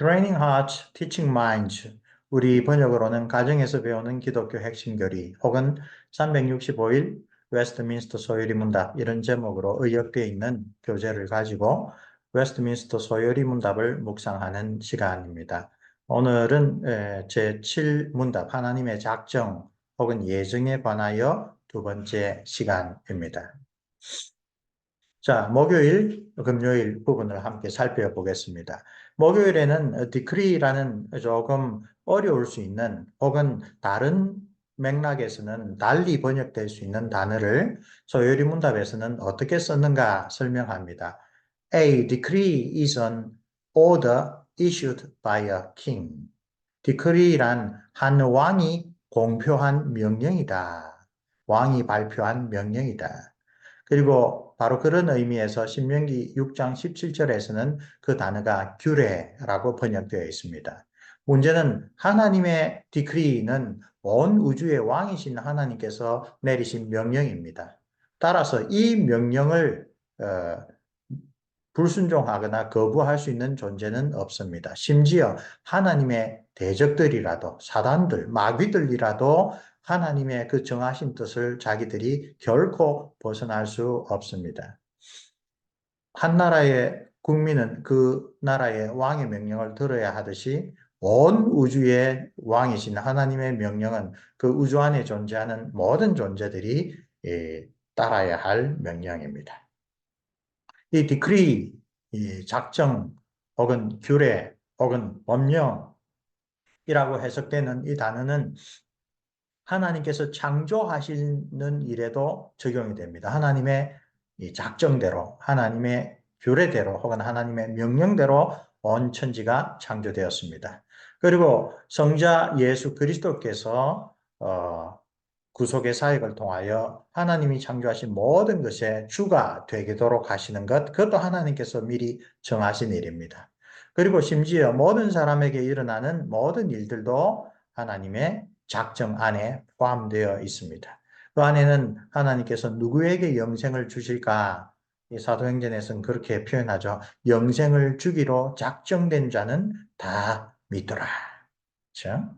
Training Hearts, Teaching Minds. 우리 번역으로는 가정에서 배우는 기독교 핵심 교리 혹은 365일 웨스트민스터 소요리 문답 이런 제목으로 의역되어 있는 교재를 가지고 웨스트민스터 소요리 문답을 묵상하는 시간입니다. 오늘은 제7문답 하나님의 작정 혹은 예정에 관하여 두 번째 시간입니다. 자, 목요일, 금요일 부분을 함께 살펴보겠습니다. 목요일에는 decree라는 조금 어려울 수 있는 혹은 다른 맥락에서는 달리 번역될 수 있는 단어를 소요리 문답에서는 어떻게 썼는가 설명합니다. A decree is an order issued by a king. decree란 한 왕이 공표한 명령이다. 왕이 발표한 명령이다. 그리고 바로 그런 의미에서 신명기 6장 17절에서는 그 단어가 규례라고 번역되어 있습니다. 문제는 하나님의 디크리는 온 우주의 왕이신 하나님께서 내리신 명령입니다. 따라서 이 명령을 불순종하거나 거부할 수 있는 존재는 없습니다. 심지어 하나님의 대적들이라도 사단들, 마귀들이라도 하나님의 그 정하신 뜻을 자기들이 결코 벗어날 수 없습니다. 한 나라의 국민은 그 나라의 왕의 명령을 들어야 하듯이 온 우주의 왕이신 하나님의 명령은 그 우주 안에 존재하는 모든 존재들이 따라야 할 명령입니다. 이 디크리, 이 작정 혹은 규례 혹은 법령이라고 해석되는 이 단어는 하나님께서 창조하시는 일에도 적용이 됩니다. 하나님의 이 작정대로, 하나님의 규례대로 혹은 하나님의 명령대로 온 천지가 창조되었습니다. 그리고 성자 예수 그리스도께서 구속의 사역을 통하여 하나님이 창조하신 모든 것의 주가 되도록 하시는 것, 그것도 하나님께서 미리 정하신 일입니다. 그리고 심지어 모든 사람에게 일어나는 모든 일들도 하나님의 작정 안에 포함되어 있습니다. 그 안에는 하나님께서 누구에게 영생을 주실까? 이 사도행전에서는 그렇게 표현하죠. 영생을 주기로 작정된 자는 다 믿더라. 그렇죠?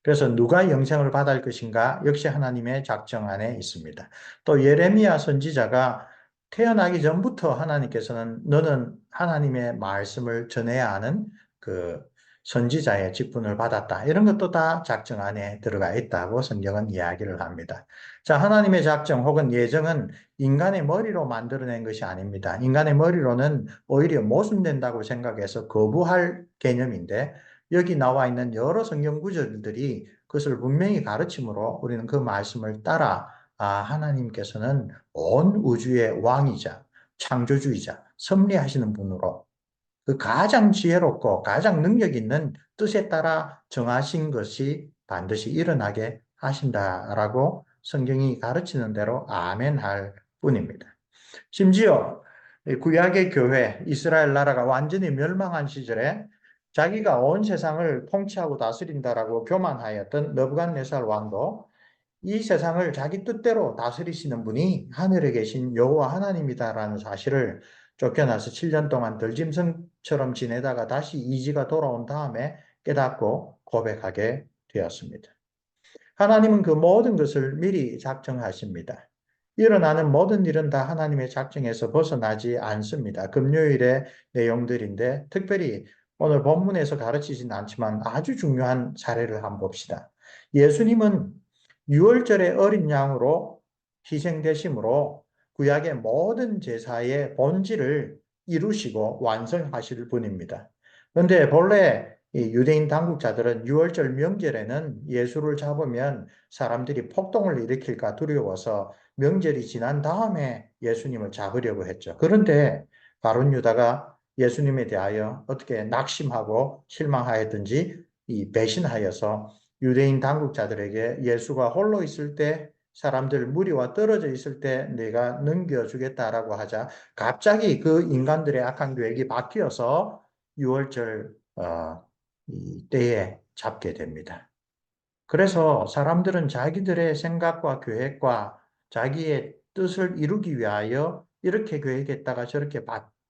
그래서 누가 영생을 받을 것인가? 역시 하나님의 작정 안에 있습니다. 또 예레미야 선지자가 태어나기 전부터 하나님께서는 너는 하나님의 말씀을 전해야 하는 그 선지자의 직분을 받았다. 이런 것도 다 작정 안에 들어가 있다고 성경은 이야기를 합니다. 자, 하나님의 작정 혹은 예정은 인간의 머리로 만들어낸 것이 아닙니다. 인간의 머리로는 오히려 모순된다고 생각해서 거부할 개념인데 여기 나와 있는 여러 성경 구절들이 그것을 분명히 가르침으로 우리는 그 말씀을 따라 하나님께서는 온 우주의 왕이자 창조주이자 섭리하시는 분으로 그 가장 지혜롭고 가장 능력 있는 뜻에 따라 정하신 것이 반드시 일어나게 하신다라고 성경이 가르치는 대로 아멘할 뿐입니다. 심지어 구약의 교회, 이스라엘 나라가 완전히 멸망한 시절에 자기가 온 세상을 통치하고 다스린다라고 교만하였던 느부갓네살 왕도 이 세상을 자기 뜻대로 다스리시는 분이 하늘에 계신 여호와 하나님이다라는 사실을 쫓겨나서 7년 동안 들짐승처럼 지내다가 다시 이지가 돌아온 다음에 깨닫고 고백하게 되었습니다. 하나님은 그 모든 것을 미리 작정하십니다. 일어나는 모든 일은 다 하나님의 작정에서 벗어나지 않습니다. 금요일의 내용들인데 특별히 오늘 본문에서 가르치진 않지만 아주 중요한 사례를 한번 봅시다. 예수님은 유월절의 어린 양으로 희생되심으로 구약의 모든 제사의 본질을 이루시고 완성하실 분입니다. 그런데 본래 이 유대인 당국자들은 유월절 명절에는 예수를 잡으면 사람들이 폭동을 일으킬까 두려워서 명절이 지난 다음에 예수님을 잡으려고 했죠. 그런데 가룟 유다가 예수님에 대하여 어떻게 낙심하고 실망하였든지 이 배신하여서 유대인 당국자들에게 예수가 홀로 있을 때 사람들 무리와 떨어져 있을 때 내가 넘겨주겠다라고 하자 갑자기 그 인간들의 악한 계획이 바뀌어서 유월절 이 때에 잡게 됩니다. 그래서 사람들은 자기들의 생각과 계획과 자기의 뜻을 이루기 위하여 이렇게 계획했다가 저렇게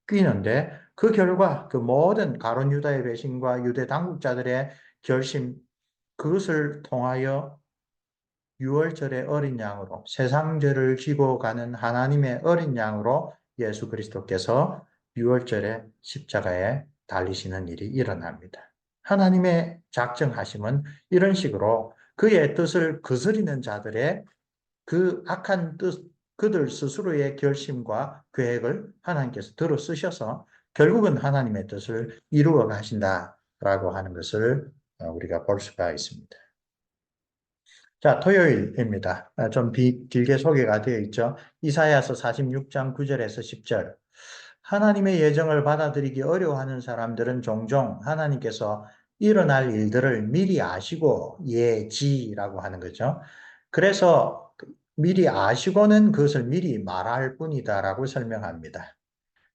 끼는데 그 결과 그 모든 가룟 유다의 배신과 유대 당국자들의 결심 그것을 통하여 유월절의 어린 양으로 세상 죄를 지고 가는 하나님의 어린 양으로 예수 그리스도께서 유월절에 십자가에 달리시는 일이 일어납니다. 하나님의 작정하심은 이런 식으로 그의 뜻을 거스리는 자들의 그 악한 뜻, 그들 스스로의 결심과 계획을 하나님께서 들어 쓰셔서 결국은 하나님의 뜻을 이루어 가신다라고 하는 것을 우리가 볼 수가 있습니다. 자, 토요일입니다. 좀 길게 소개가 되어 있죠. 이사야서 46장 9절에서 10절. 하나님의 예정을 받아들이기 어려워하는 사람들은 종종 하나님께서 일어날 일들을 미리 아시고 예지라고 하는 거죠. 그래서 미리 아시고는 그것을 미리 말할 뿐이다라고 설명합니다.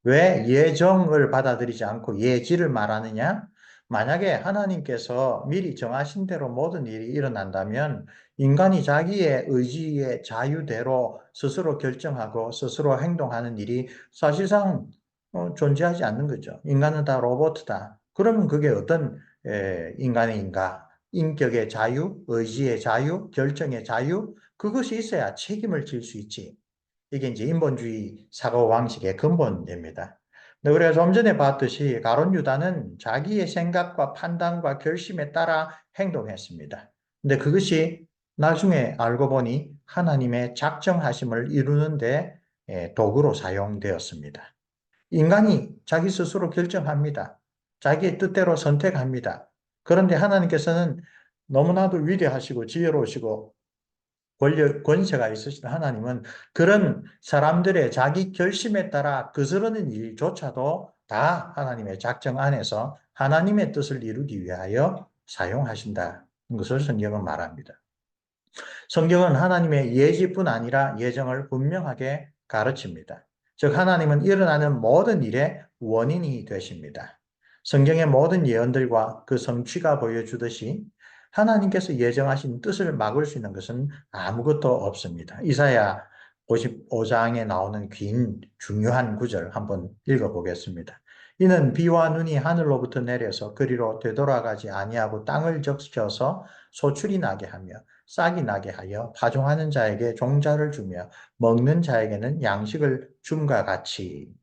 왜 예정을 받아들이지 않고 예지를 말하느냐? 만약에 하나님께서 미리 정하신 대로 모든 일이 일어난다면 인간이 자기의 의지의 자유대로 스스로 결정하고 스스로 행동하는 일이 사실상 존재하지 않는 거죠. 인간은 다 로봇이다. 그러면 그게 어떤 인간인가? 인격의 자유, 의지의 자유, 결정의 자유, 그것이 있어야 책임을 질 수 있지. 이게 이제 인본주의 사고방식의 근본입니다. 근데 우리가 좀 전에 봤듯이 가룟 유다는 자기의 생각과 판단과 결심에 따라 행동했습니다. 근데 그것이 나중에 알고 보니 하나님의 작정하심을 이루는데 도구로 사용되었습니다. 인간이 자기 스스로 결정합니다. 자기의 뜻대로 선택합니다. 그런데 하나님께서는 너무나도 위대하시고 지혜로우시고 권세가 있으신 하나님은 그런 사람들의 자기 결심에 따라 거스르는 일조차도 다 하나님의 작정 안에서 하나님의 뜻을 이루기 위하여 사용하신다는 것을 성경은 말합니다. 성경은 하나님의 예지뿐 아니라 예정을 분명하게 가르칩니다. 즉 하나님은 일어나는 모든 일의 원인이 되십니다. 성경의 모든 예언들과 그 성취가 보여주듯이 하나님께서 예정하신 뜻을 막을 수 있는 것은 아무것도 없습니다. 이사야 55장에 나오는 긴 중요한 구절 한번 읽어보겠습니다. 이는 비와 눈이 하늘로부터 내려서 그리로 되돌아가지 아니하고 땅을 적셔서 소출이 나게 하며 싹이 나게 하여 파종하는 자에게 종자를 주며 먹는 자에게는 양식을 줌과 같이.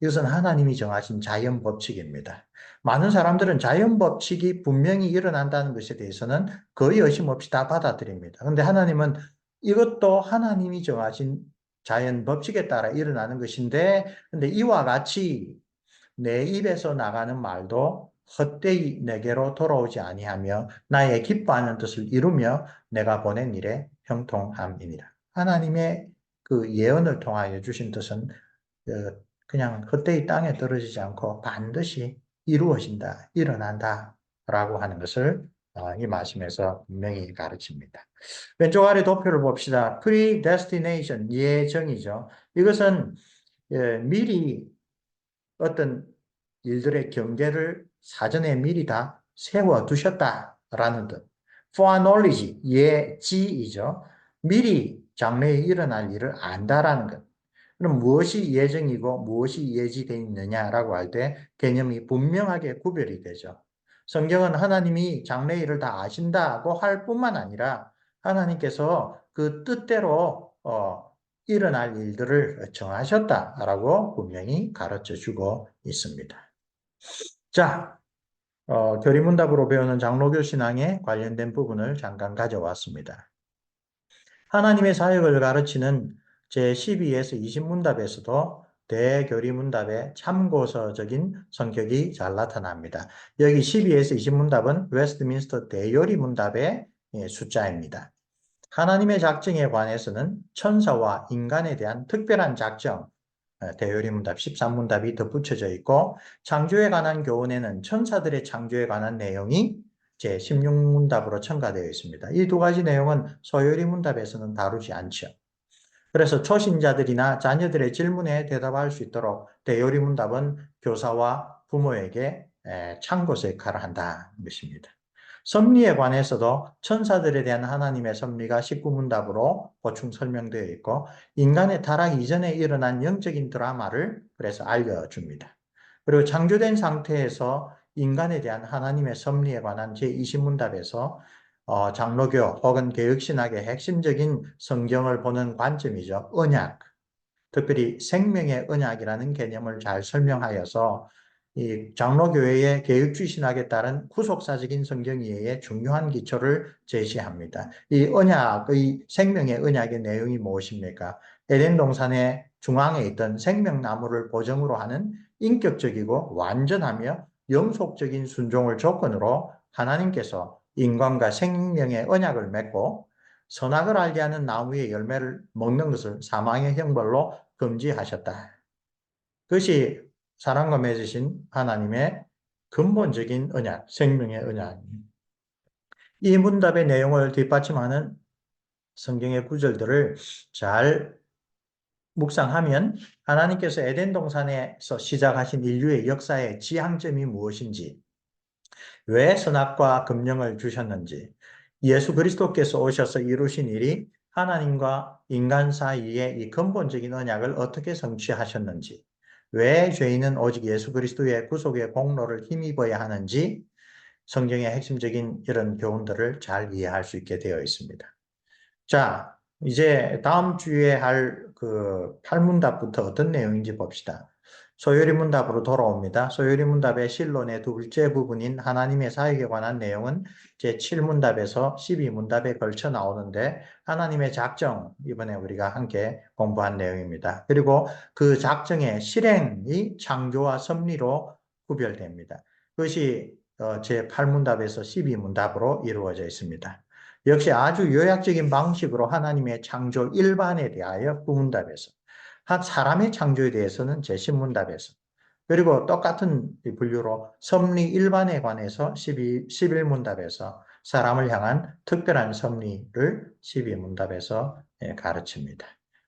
이것은 하나님이 정하신 자연 법칙입니다. 많은 사람들은 자연 법칙이 분명히 일어난다는 것에 대해서는 거의 의심 없이 다 받아들입니다. 그런데 하나님은 이것도 하나님이 정하신 자연 법칙에 따라 일어나는 것인데, 근데 이와 같이 내 입에서 나가는 말도 헛되이 내게로 돌아오지 아니하며 나의 기뻐하는 뜻을 이루며 내가 보낸 일에 형통함이니라. 하나님의 그 예언을 통하여 주신 뜻은 그냥 헛되이 땅에 떨어지지 않고 반드시 이루어진다, 일어난다 라고 하는 것을 이 말씀에서 분명히 가르칩니다. 왼쪽 아래 도표를 봅시다. predestination, 예정이죠. 이것은 미리 어떤 일들의 경계를 사전에 미리 다 세워두셨다라는 뜻. foreknowledge, 예지이죠. 미리 장래에 일어날 일을 안다라는 것. 그럼 무엇이 예정이고 무엇이 예지되어 있느냐라고 할 때 개념이 분명하게 구별이 되죠. 성경은 하나님이 장래 일을 다 아신다고 할 뿐만 아니라 하나님께서 그 뜻대로 일어날 일들을 정하셨다라고 분명히 가르쳐 주고 있습니다. 자, 교리문답으로 배우는 장로교 신앙에 관련된 부분을 잠깐 가져왔습니다. 하나님의 사역을 가르치는 제12에서 20문답에서도 대교리문답의 참고서적인 성격이 잘 나타납니다. 여기 12에서 20문답은 웨스트민스터 대요리문답의 숫자입니다. 하나님의 작정에 관해서는 천사와 인간에 대한 특별한 작정, 대요리문답 13문답이 덧붙여져 있고 창조에 관한 교훈에는 천사들의 창조에 관한 내용이 제16문답으로 첨가되어 있습니다. 이 두 가지 내용은 소요리문답에서는 다루지 않죠. 그래서 초신자들이나 자녀들의 질문에 대답할 수 있도록 대요리문답은 교사와 부모에게 참고서 역할을 한다는 것입니다. 섭리에 관해서도 천사들에 대한 하나님의 섭리가 19문답으로 보충 설명되어 있고 인간의 타락 이전에 일어난 영적인 드라마를 그래서 알려줍니다. 그리고 창조된 상태에서 인간에 대한 하나님의 섭리에 관한 제20문답에서 장로교 혹은 개혁신학의 핵심적인 성경을 보는 관점이죠. 언약, 특별히 생명의 언약이라는 개념을 잘 설명하여서 이 장로교회의 개혁주의 신학에 따른 구속사적인 성경 이해의 중요한 기초를 제시합니다. 이 언약의 생명의 언약의 내용이 무엇입니까? 에덴 동산의 중앙에 있던 생명나무를 보정으로 하는 인격적이고 완전하며 영속적인 순종을 조건으로 하나님께서 인간과 생명의 언약을 맺고 선악을 알게 하는 나무의 열매를 먹는 것을 사망의 형벌로 금지하셨다. 그것이 사람과 맺으신 하나님의 근본적인 언약, 생명의 언약입니다. 이 문답의 내용을 뒷받침하는 성경의 구절들을 잘 묵상하면 하나님께서 에덴 동산에서 시작하신 인류의 역사의 지향점이 무엇인지, 왜 선악과 금령을 주셨는지, 예수 그리스도께서 오셔서 이루신 일이 하나님과 인간 사이의 이 근본적인 언약을 어떻게 성취하셨는지, 왜 죄인은 오직 예수 그리스도의 구속의 공로를 힘입어야 하는지 성경의 핵심적인 이런 교훈들을 잘 이해할 수 있게 되어 있습니다. 자, 이제 다음 주에 할 그 8문답부터 어떤 내용인지 봅시다. 소요리 문답으로 돌아옵니다. 소요리 문답의 실론의 둘째 부분인 하나님의 사역에 관한 내용은 제7문답에서 12문답에 걸쳐 나오는데 하나님의 작정, 이번에 우리가 함께 공부한 내용입니다. 그리고 그 작정의 실행이 창조와 섭리로 구별됩니다. 그것이 제8문답에서 12문답으로 이루어져 있습니다. 역시 아주 요약적인 방식으로 하나님의 창조 일반에 대하여 구문답에서, 한 사람의 창조에 대해서는 제10문답에서, 그리고 똑같은 분류로 섭리 일반에 관해서 11문답에서 사람을 향한 특별한 섭리를 12문답에서 가르칩니다.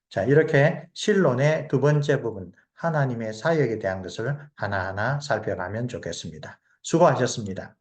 자, 이렇게 실론의 두 번째 부분, 하나님의 사역에 대한 것을 하나하나 살펴가면 좋겠습니다. 수고하셨습니다.